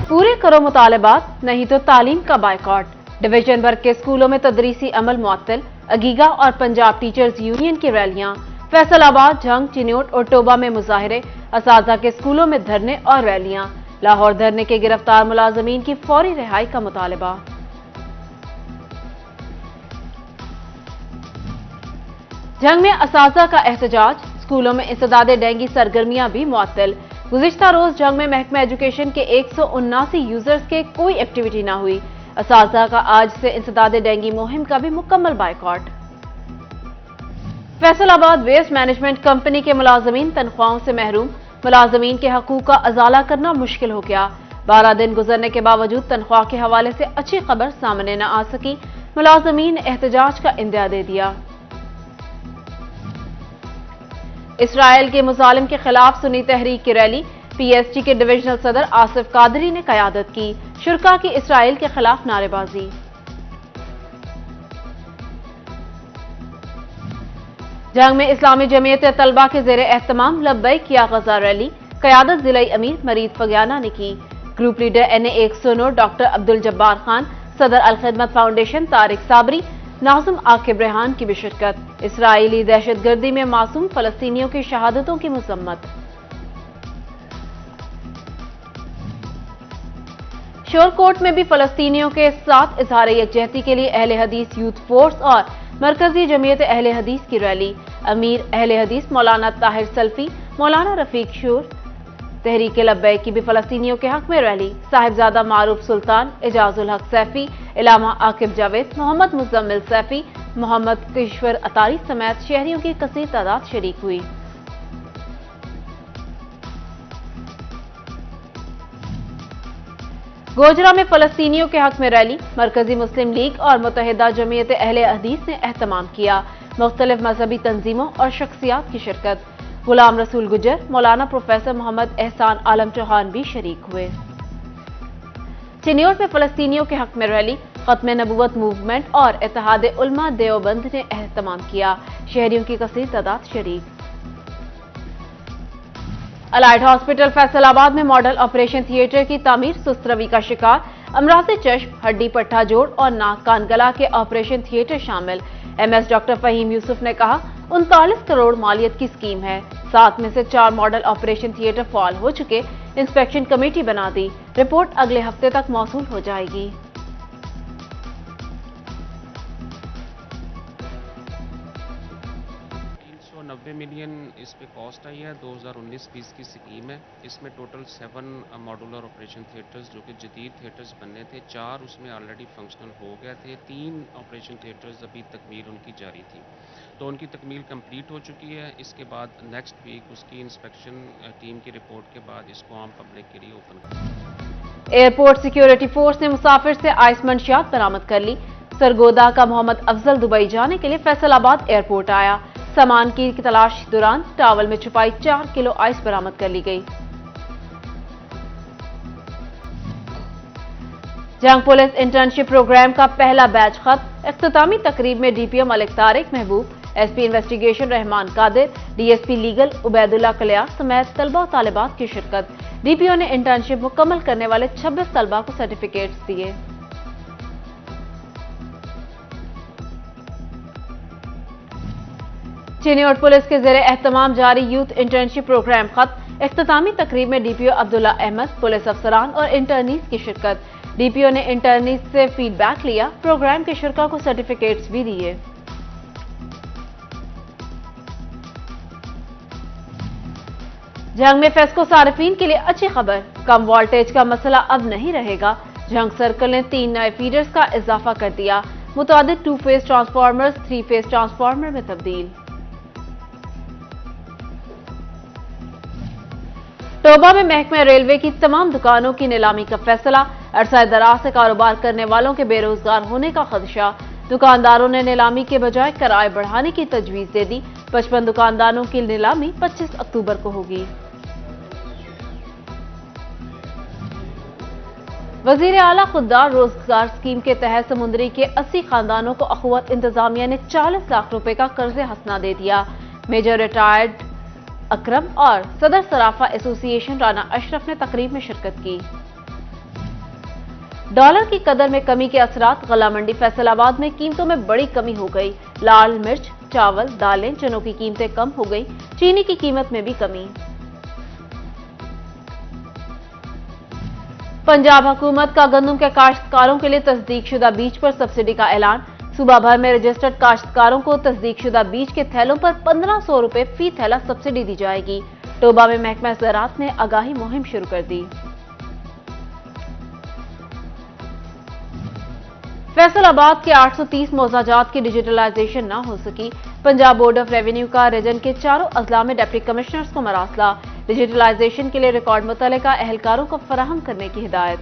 पूरे करो मुतालबात, नहीं तो तालीम का बायकॉट। डिवीजन भर के स्कूलों में तदरीसी अमल मुअत्तल। अगीगा और पंजाब टीचर्स यूनियन की रैलियां। फैसलाबाद, झंग, चिन्योट और टोबा में मुजाहिरे। असातिज़ा के स्कूलों में धरने और रैलियां। लाहौर धरने के गिरफ्तार मुलाजमीन की फौरी रिहाई का मुतालबा। झंग में असातिज़ा का एहतजाज। स्कूलों में इंसदादे डेंगी सरगर्मियां भी मुअत्तल। गुज़िश्ता रोज झंग में महकमा एजुकेशन के 179 यूजर्स के कोई एक्टिविटी ना हुई। असातिज़ा का आज से इंसदादे डेंगी मुहिम का भी मुकम्मल boycott. Faisalabad waste management company के मुलाजमीन तनख्वाहों से महरूम। मुलाजमीन के हकूक का अजाला करना मुश्किल हो गया। 12 दिन गुजरने के बावजूद तनख्वाह के हवाले से अच्छी खबर सामने न आ सकी। मुलाजमीन ने एहतजाज का इंदिया दे दिया। इसराइल के मुजालिम के खिलाफ सुन्नी तहरीक की रैली। पीएसटी के डिविजनल सदर आसिफ कादरी ने क़यादत की। शुरका की इसराइल के खिलाफ नारेबाजी। जंग में इस्लामी जमीयत तलबा के ज़ेरे एहतमाम लब्बैक या गजा रैली। क़यादत ज़िला अमीर मरीद फगियाना ने की। Group leader NA 109 doctor Abdul Jabbar Khan, सदर अल खिदमत फाउंडेशन तारिक साबरी, नाज़िम आकिब रेहान की भी शिरकत। इसराइली दहशतगर्दी में मासूम फलस्तीनियों की शहादतों की मज़म्मत। शोरकोट में भी फलस्तीनियों के साथ इजहार यकजहती के लिए अहले हदीस यूथ फोर्स और मरकजी जमीयत अहले हदीस की रैली। अमीर अहले हदीस मौलाना ताहिर सल्फी, मौलाना रफीक शूर, तहरीक लब्बैक की भी फलस्तीनियों के हक में रैली। साहिबजादा मारूफ सुल्तान, एजाजुल हक सैफी, इलामा आकिब जावेद, मोहम्मद मुजम्मिल सैफी, मोहम्मद किश्वर अतारी समेत शहरियों की कसीर तादाद शरीक हुई। गोजरा में फलस्तीनियों के हक में रैली। मरकजी मुस्लिम लीग और मुत्तहिदा जमीयत अहले हदीस ने एहतमाम किया। मुख्तलिफ मजहबी तंजीमों और शख्सियात की शिरकत। गुलाम रसूल गुजर, मौलाना प्रोफेसर मोहम्मद एहसान आलम चौहान भी शरीक हुए। चिन्योट में फलस्तीनियों के हक में रैली। खत्म नबूवत मूवमेंट और इत्तेहाद उलमा देवबंद ने एहतमाम किया। शहरियों की कसीर तादाद शरीक। अलाइड हॉस्पिटल फैसलाबाद में मॉडल ऑपरेशन थिएटर की तामीर सुस्त रवि का शिकार। अमराज़ चश्म, हड्डी पट्टा जोड़ और नाक कान गला के ऑपरेशन थिएटर शामिल। MS डॉक्टर फहीम यूसुफ ने कहा 39 करोड़ मालियत की स्कीम है। 7 में से 4 मॉडल ऑपरेशन थिएटर फॉल हो चुके। इंस्पेक्शन कमेटी बना दी। रिपोर्ट अगले हफ्ते तक मौसूल हो जाएगी। 90 मिलियन इस पे कॉस्ट आई है। 2019-20 की स्कीम है। इसमें टोटल 7 मॉडुलर ऑपरेशन थिएटर्स जो कि जदीद थिएटर्स बनने थे, 4 उसमें ऑलरेडी फंक्शनल हो गए थे। 3 ऑपरेशन थिएटर्स अभी तकमील उनकी जारी थी, तो उनकी तकमील कंप्लीट हो चुकी है। इसके बाद नेक्स्ट वीक उसकी इंस्पेक्शन टीम की रिपोर्ट के बाद इसको आम पब्लिक के लिए ओपन कर। एयरपोर्ट सिक्योरिटी फोर्स ने मुसाफिर से आइस मंशियात बरामद कर ली। सरगोदा का मोहम्मद अफजल दुबई जाने के लिए फैसलाबाद एयरपोर्ट आया। सामान की तलाश दौरान टावल में छुपाई 4 किलो आइस बरामद कर ली गई। जंग पुलिस इंटर्नशिप प्रोग्राम का पहला बैच खत्म। इख्तितामी तकरीब में DPO Malik Tariq Mehboob, SP investigation Rehman Qadir, DSP legal Ubaidullah Kalyar समेत तलबा और तालिबात की शिरकत। DPO ने इंटर्नशिप मुकम्मल करने वाले 26 तलबा को सर्टिफिकेट्स दिए। चिन्योट पुलिस के ज़ेरे एहतमाम जारी यूथ इंटर्नशिप प्रोग्राम खत्म। इख्तितामी तकरीब में DPO अब्दुल्ला अहमद, पुलिस अफसरान और इंटर्नीस की शिरकत। DPO ने इंटर्नीस से फीडबैक लिया। प्रोग्राम के शुरा को सर्टिफिकेट्स भी दिए। जंग में फेस्को सारिफीन के लिए अच्छी खबर। कम वोल्टेज का मसला अब नहीं रहेगा। जंग सर्कल ने 3 नए फीडर्स का इजाफा कर दिया। मुतादिद 2 फेज ट्रांसफार्मर्स 3 फेज ट्रांसफार्मर में तब्दील। टोबा में महकमा रेलवे की तमाम दुकानों की नीलामी का फैसला। अरसा दराज से कारोबार करने वालों के बेरोजगार होने का खदशा। दुकानदारों ने नीलामी के बजाय किराए बढ़ाने की तजवीज दे दी। 55 दुकानदारों की नीलामी 25 अक्टूबर को होगी। वजीर आला खुददार रोजगार स्कीम के तहत समुंदरी के 80 खानदानों को अखुवत इंतजामिया ने 40 लाख रुपए का कर्ज हसना दे दिया। मेजर रिटायर्ड अकरम और सदर सराफा एसोसिएशन राना अशरफ ने तकरीब में शिरकत की। डॉलर की कदर में कमी के असरात गल्ला मंडी फैसलाबाद में कीमतों में बड़ी कमी हो गई। लाल मिर्च, चावल, दालें, चनों की कीमतें कम हो गई। चीनी की कीमत में भी कमी। पंजाब हुकूमत का गंदम के काश्तकारों के लिए तस्दीकशुदा बीज पर सब्सिडी का ऐलान। सूबा भर में रजिस्टर्ड काश्तकारों को तस्दीकशुदा बीज के थैलों पर 1500 रुपए फी थैला सब्सिडी दी जाएगी। टोबा में महकमा ज़राअत ने आगाही मुहिम शुरू कर दी। फैसलाबाद के 830 मौजाजात की डिजिटलाइजेशन न हो सकी। पंजाब बोर्ड ऑफ रेवेन्यू का रीजन के चारों अजला में डिप्टी कमिश्नर्स को मरासला। डिजिटलाइजेशन के लिए रिकॉर्ड मुतल्लिका एहलकारों को फराहम करने की हिदायत।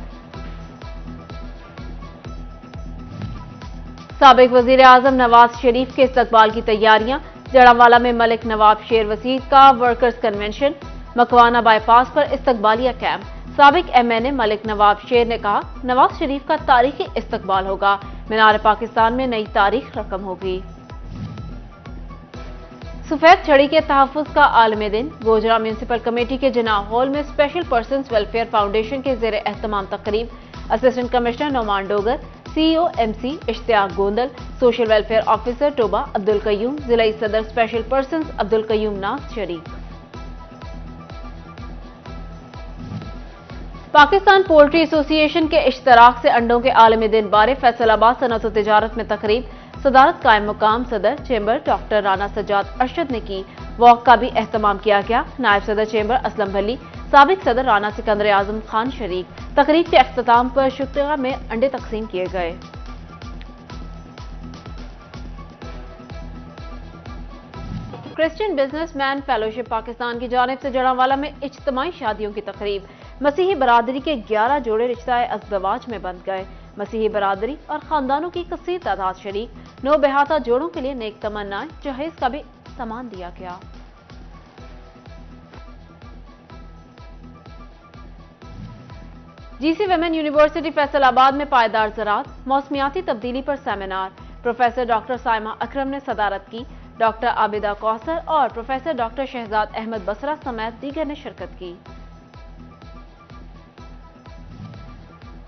साबिक वजीर आजम नवाज शरीफ के इस्तकबाल की तैयारियां। जड़ावाला में मलिक नवाब शेर वसीर का वर्कर्स कन्वेंशन। मकवाना बाईपास पर इस्तकबालिया कैंप। साबिक एमएनए मलिक नवाब शेर ने कहा, नवाज शरीफ का तारीखी इस्तकबाल होगा। मीनार पाकिस्तान में नई तारीख रकम होगी। सफेद छड़ी के तहफ्फुज का आलमी दिन। गोजरा म्यूनिसिपल कमेटी के जिना हॉल में स्पेशल पर्सन्स वेलफेयर फाउंडेशन के जेर एहतमाम तकरीब। Assistant commissioner Noman Dogar, CEO MC Ishtiaq Gondal, social welfare officer Toba Abdul Qayyum, जिला सदर स्पेशल पर्सन्स अब्दुल कयूम नाज शरीक। पाकिस्तान पोल्ट्री एसोसिएशन के इश्तराक से अंडों के आलमी दिन बारे फैसलाबाद सनअत व तिजारत में तकरीब। सदारत कायम मुकाम सदर चेंबर डॉक्टर राना सज्जाद अरशद ने की। वॉक का भी एहतमाम किया गया। नायब सदर चेंबर असलम भली, साबिक सदर राना सिकंदर आजम खान शरीक। तकरीब के अख्ताम पर शुक्रिया में अंडे तकसीम किए गए। क्रिश्चियन बिजनेसमैन फेलोशिप पाकिस्तान की जानिब से जड़ावाला में इज्तिमाई शादियों की तकरीब। मसीही बरादरी के 11 जोड़े रिश्ताए अज़दवाज में बंध गए। मसीही बरादरी और खानदानों की कसीर तादाद शरीक। 9 बेहाता जोड़ों के लिए नेक तमन्नाएं, जहेज का भी सामान दिया गया। जीसी विमेन यूनिवर्सिटी फैसलाबाद में पायदार ज़राअत, मौसमियाती तब्दीली पर seminar. Professor doctor Saima Akram ने सदारत की। डॉक्टर आबिदा कौसर और प्रोफेसर डॉक्टर शहजाद अहमद बसरा समेत दीगर ने शिरकत की।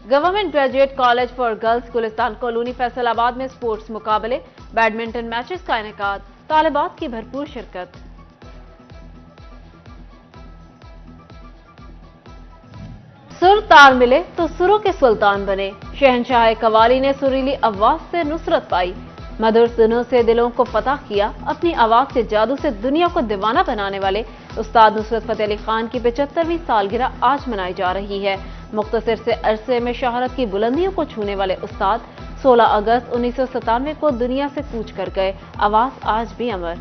Government graduate college for girls Gulistan colony Faisalabad में स्पोर्ट्स मुकाबले, बैडमिंटन मैचेस का इनेकाद। तालिबात की भरपूर शिरकत। सुर तार मिले तो सुरों के सुल्तान बने। शहनशाह कवाली ने सुरीली आवाज से नुसरत पाई। मधुर सुनों से दिलों को फतह किया। अपनी आवाज के जादू से दुनिया को दीवाना बनाने वाले उस्ताद नुसरत फतेह अली खान की 75वीं सालगिरह आज मनाई जा रही है। मुख्तसर से अरसे में शोहरत की बुलंदियों को छूने वाले उस्ताद 16 अगस्त 1997 को दुनिया से कूच कर गए। आवाज आज भी अमर।